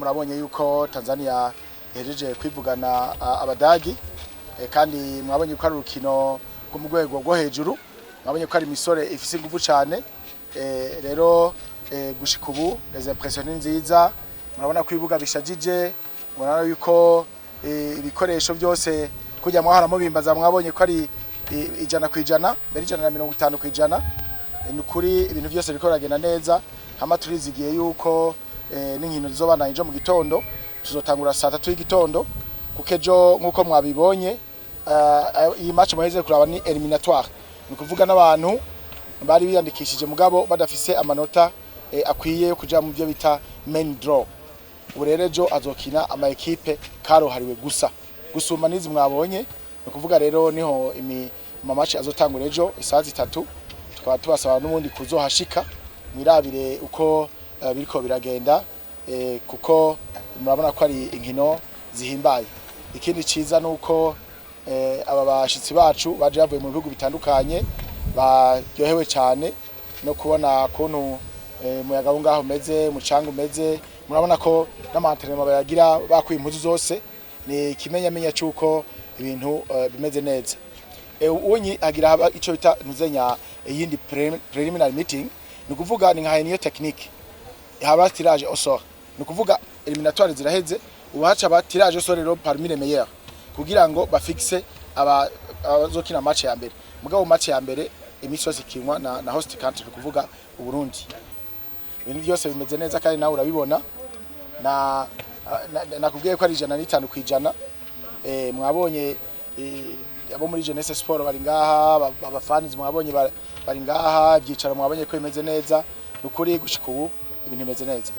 murabonye yuko Tanzaniya yahejeje kwivugana Abudagi kandi mwabonye ko ari urukino rwo mu rwego rwo hejuru, mwabonye ko ari imisore ifise ingufu cyane. Rero gushika ubu les impressions nziza, murabona ko ibibuga bishajije, murabona yuko ibikoresho byose kujya mwahara mubimbaza, mwabonye ko ari 100%, mbere 150%. Ni kuri ibintu byose bikoragenda neza. Hama turizigiye yuko n'inkino zizobana ejo mu gitondo, tuzotangura saa 3 y'igitondo, kuko ejo nkuko mwabibonye iyi match muheze kuraba ni eliminatoire, ni kuvuga n'abantu bari biyandikishije mugabo badafise amanota akwiye kuja mu byo bita main draw. Uburerejo azokina ama equipe karohariwe gusa gusuma nizi mwabonye, ni kuvuga rero niho match azotangura ejo isaha 3. Tukaba tubasaba n'ubundi kuzohashika mwirabire uko biriko biragenda, kuko murabona ko ari inkino zihimbaye. Ikindi ciza nuko aba bashitsi bacu baje bavuye mu bihugu bitandukanye baryohewe cyane no kubona kuntu muyaga ngaho meze, mucanga umeze. Murabona ko n'amantrema bayagira bakwiye impuzu zose, ni kimenyamenya cyuko ibintu bimeze neza. Unyi agira ico bita ntuzenya yindi preliminary meeting, ni kuvuga ni nka niyo technique haba tirage au sort, ni kuvuga eliminatoire ziraheze, ubahaca ba tirage au sort rero parmi les meilleurs kugira ngo bafixe abazokina match ya mbere. Mugabo match ya mbere imisozi kinwa na host country, kuvuga Uburundi. Ibintu byose bimeze neza kandi nawe urabibona, nakubwiye ko ari 105%. Mwabonye abo muri Jeunesse Sport bari ngaha, abafans mwabonye bari ngaha, ibyicaro mwabonye ko bimeze neza. Nukuri gushika ubu ibintu bimeze neza.